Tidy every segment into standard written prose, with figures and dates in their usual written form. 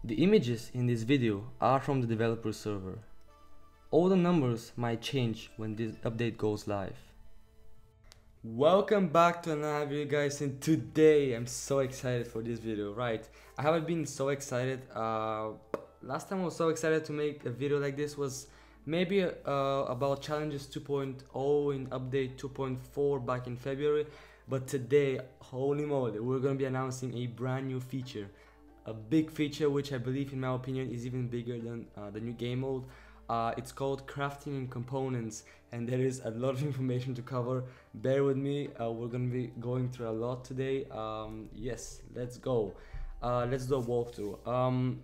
The images in this video are from the developer server. All the numbers might change when this update goes live. Welcome back to another video, guys, and today I'm so excited for this video. Right, I haven't been so excited. Last time I was so excited to make a video like this was maybe about challenges 2.0 in update 2.4 back in February, but today, holy moly, we're gonna be announcing a brand new feature. A big feature which I believe, in my opinion, is even bigger than the new game mode. It's called crafting and components, and there is a lot of information to cover. Bear with me, we're gonna be going through a lot today. Yes, let's go. Let's do a walkthrough.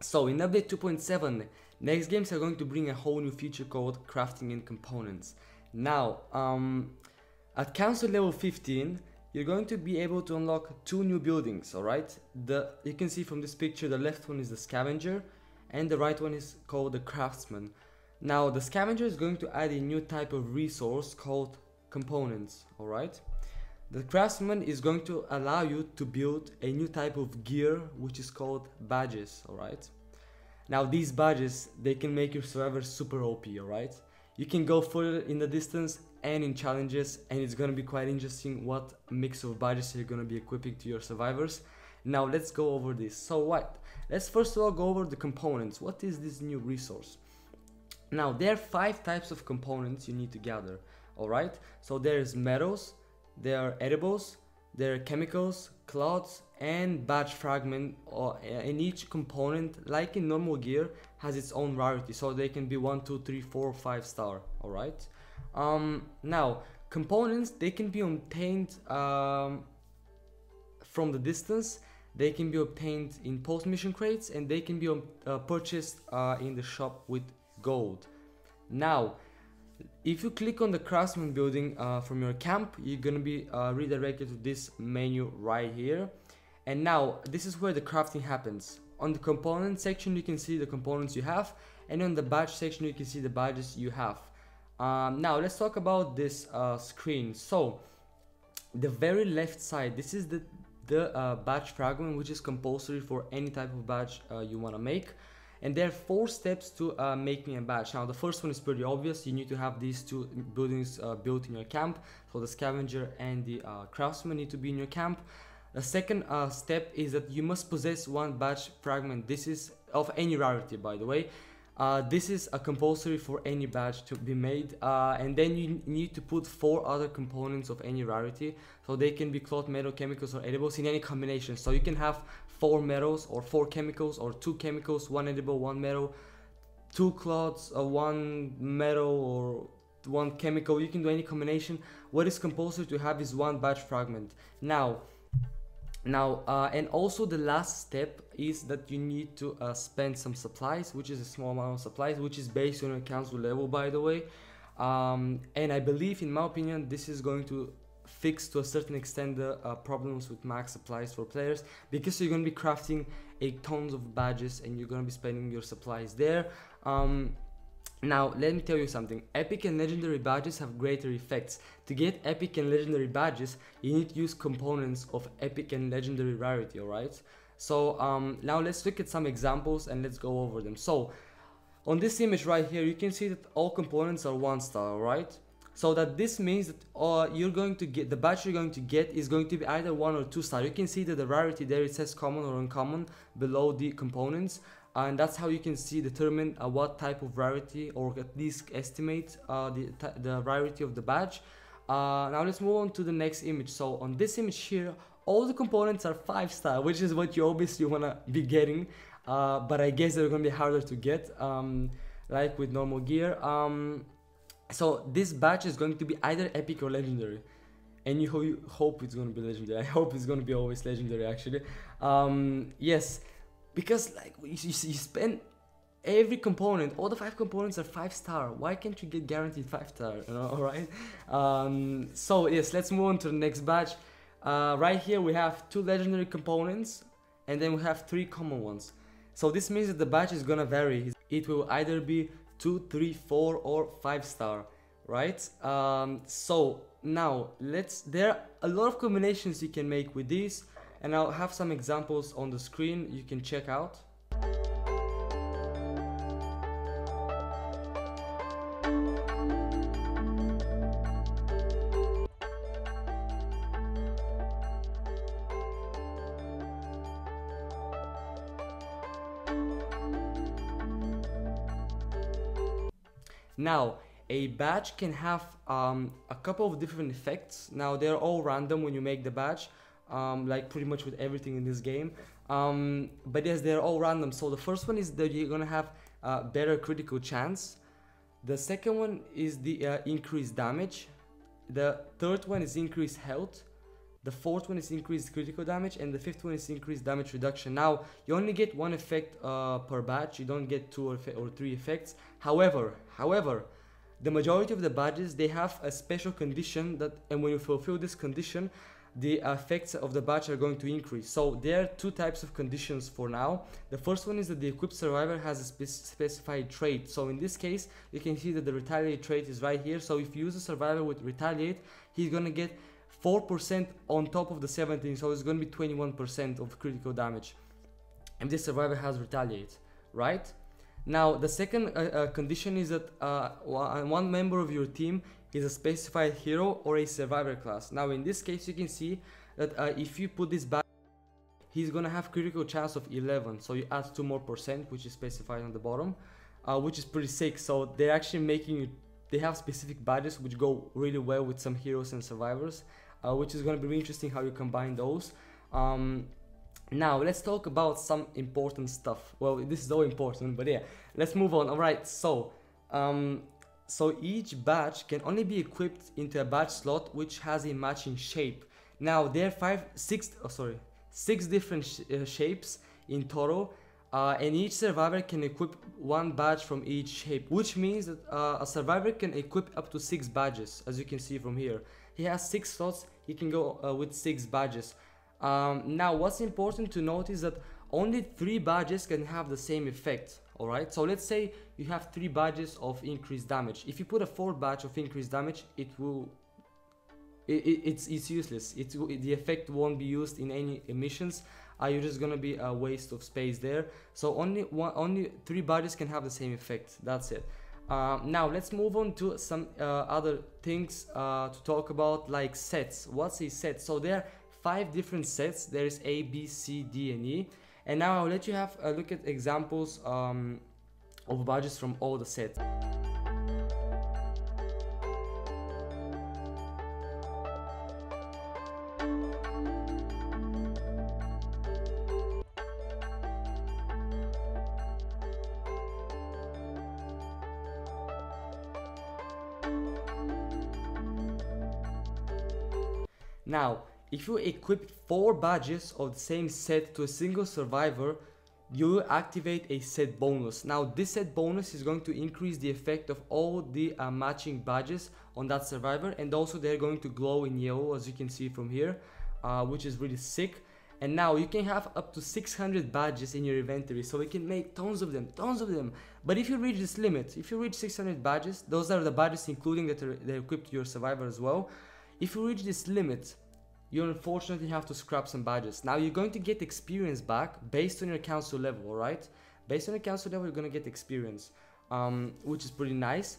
So in update 2.7, next games are going to bring a whole new feature called crafting and components. Now, at council level 15, you're going to be able to unlock two new buildings, alright? You can see from this picture, the left one is the scavenger and the right one is called the craftsman. Now, the scavenger is going to add a new type of resource called components, alright? The craftsman is going to allow you to build a new type of gear which is called badges, alright? Now, these badges, they can make your survivor super OP, alright? You can go further in the distance and in challenges, and it's gonna be quite interesting what mix of badges you're gonna be equipping to your survivors. Now let's go over this. So what? Let's first of all go over the components. What is this new resource? Now there are 5 types of components you need to gather. Alright? So there's metals, there are edibles, there are chemicals, cloths, and badge fragment. And each component, like in normal gear, has its own rarity, so they can be 1, 2, 3, 4, 5 star. Alright? Now components, they can be obtained from the distance, they can be obtained in post mission crates, and they can be purchased in the shop with gold. Now if you click on the craftsman building from your camp, you're gonna be redirected to this menu right here. And now this is where the crafting happens. On the component section you can see the components you have, and on the badge section you can see the badges you have. Now let's talk about this screen. So the very left side, this is the badge fragment, which is compulsory for any type of badge you want to make. And there are 4 steps to making a badge. Now the first one is pretty obvious. You need to have these 2 buildings built in your camp. So the scavenger and the craftsman need to be in your camp. The second step is that you must possess 1 badge fragment. This is of any rarity, by the way. This is a compulsory for any badge to be made, and then you need to put 4 other components of any rarity, so they can be cloth, metal, chemicals, or edibles in any combination. So you can have 4 metals or 4 chemicals, or 2 chemicals, 1 edible, 1 metal, 2 cloths, 1 metal, or 1 chemical. You can do any combination. What is compulsory to have is 1 badge fragment. And also the last step is that you need to spend some supplies, which is a small amount of supplies, which is based on your council level, by the way. And I believe, in my opinion, this is going to fix to a certain extent the problems with max supplies for players, because you're going to be crafting tons of badges and you're going to be spending your supplies there. Now, let me tell you something. Epic and legendary badges have greater effects. To get epic and legendary badges, you need to use components of epic and legendary rarity, alright? So, now let's look at some examples and let's go over them. So, on this image right here, you can see that all components are 1 star, alright? So that this means that you're going to get, the badge you're going to get is going to be either 1 or 2 star. You can see that the rarity there, it says common or uncommon below the components. And that's how you can determine what type of rarity, or at least estimate the rarity of the badge. Now let's move on to the next image. So on this image here, all the components are 5 star, which is what you obviously want to be getting, but I guess they're going to be harder to get, like with normal gear. So this badge is going to be either epic or legendary, and you hope it's going to be legendary. I hope it's going to be always legendary, actually. Yes, because like you spend every component, all the 5 components are 5 star. Why can't you get guaranteed 5 star? You know, alright. So yes, let's move on to the next badge. Right here we have 2 legendary components, and then we have 3 common ones. So this means that the badge is gonna vary. It will either be 2, 3, 4, or 5 star, right? So now there are a lot of combinations you can make with these, and I'll have some examples on the screen you can check out. Now, a badge can have a couple of different effects. Now, they're all random when you make the badge, like pretty much with everything in this game. But yes, they're all random. So the first one is that you're gonna have better critical chance. The second one is the increased damage. The third one is increased health. The fourth one is increased critical damage, and the fifth one is increased damage reduction. Now, you only get one effect per badge. You don't get two or three effects. However, the majority of the badges, they have a special condition that, and when you fulfill this condition, the effects of the badge are going to increase. So there are two types of conditions for now. The first one is that the equipped survivor has a specified trait. So in this case, you can see that the retaliate trait is right here. So if you use a survivor with retaliate, he's gonna get 4% on top of the 17, so it's going to be 21% of critical damage if this survivor has retaliate, right? Now, the second condition is that one member of your team is a specified hero or a survivor class. Now, in this case, you can see that if you put this back, he's going to have critical chance of 11, so you add 2 more %, which is specified on the bottom, which is pretty sick. So they're actually making it, they have specific badges which go really well with some heroes and survivors. Which is going to be really interesting how you combine those. Now let's talk about some important stuff. Well, this is all important, but yeah, let's move on. All right, so each badge can only be equipped into a badge slot which has a matching shape. Now there are six different shapes in total, and each survivor can equip one badge from each shape, which means that a survivor can equip up to 6 badges, as you can see from here. He has 6 slots, he can go with 6 badges. Now what's important to note is that only 3 badges can have the same effect, alright? So let's say you have 3 badges of increased damage. If you put a 4th badge of increased damage, it's useless. The effect won't be used in any missions. You're just gonna be a waste of space there. So only 3 badges can have the same effect, that's it. Now let's move on to some other things to talk about, like sets. What's a set? So there are 5 different sets. There is A, B, C, D, and E. And now I'll let you have a look at examples of badges from all the sets. Now, if you equip 4 badges of the same set to a single survivor, you will activate a set bonus. Now, this set bonus is going to increase the effect of all the matching badges on that survivor, and also they're going to glow in yellow, as you can see from here, which is really sick. And now you can have up to 600 badges in your inventory, so you can make tons of them. But if you reach this limit, if you reach 600 badges, those are the badges including that they're equipped to your survivor as well. If you reach this limit, you unfortunately have to scrap some badges. Now you're going to get experience back based on your council level, alright? Based on your council level, you're going to get experience, which is pretty nice.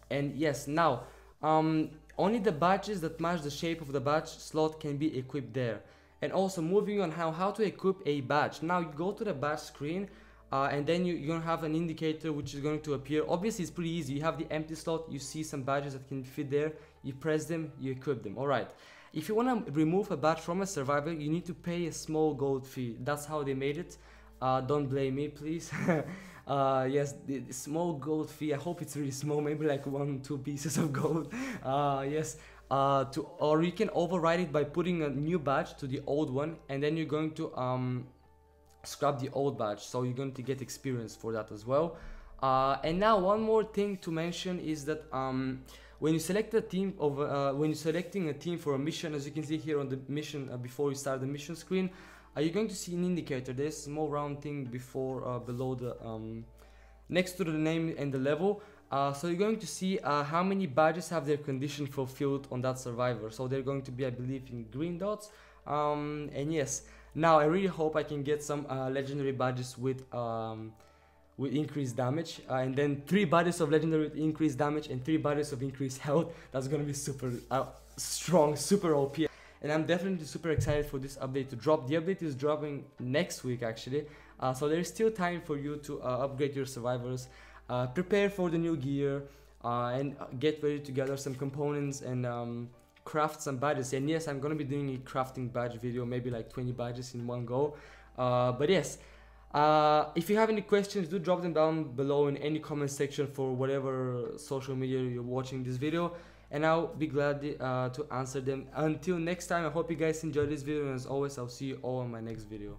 And yes, now, only the badges that match the shape of the badge slot can be equipped there. And also moving on how to equip a badge. Now you go to the badge screen, and then you're going to have an indicator which is going to appear. Obviously it's pretty easy. You have the empty slot, you see some badges that can fit there, you press them, you equip them, alright. If you want to remove a badge from a survivor, you need to pay a small gold fee. That's how they made it. Don't blame me, please. Yes, the small gold fee, I hope it's really small, maybe like 1-2 pieces of gold. Yes, or you can override it by putting a new badge to the old one, and then you're going to scrap the old badge, so you're going to get experience for that as well. And now one more thing to mention is that when you select a team when you're selecting a team for a mission, as you can see here on the mission before you start the mission screen, you're going to see an indicator. There's a small round thing before below the next to the name and the level. So you're going to see how many badges have their condition fulfilled on that survivor. So they're going to be, I believe, in green dots. And yes, Now I really hope I can get some legendary badges with increased damage, and then 3 badges of legendary with increased damage and 3 badges of increased health. That's gonna be super strong, super OP. And I'm definitely super excited for this update to drop. The update is dropping next week actually, so there's still time for you to upgrade your survivors, prepare for the new gear, and get ready to gather some components and craft some badges. And yes, I'm gonna be doing a crafting badge video, maybe like 20 badges in one go. But yes, if you have any questions, do drop them down below in any comment section for whatever social media you're watching this video, and I'll be glad to answer them. Until next time, I hope you guys enjoyed this video, and as always, I'll see you all in my next video.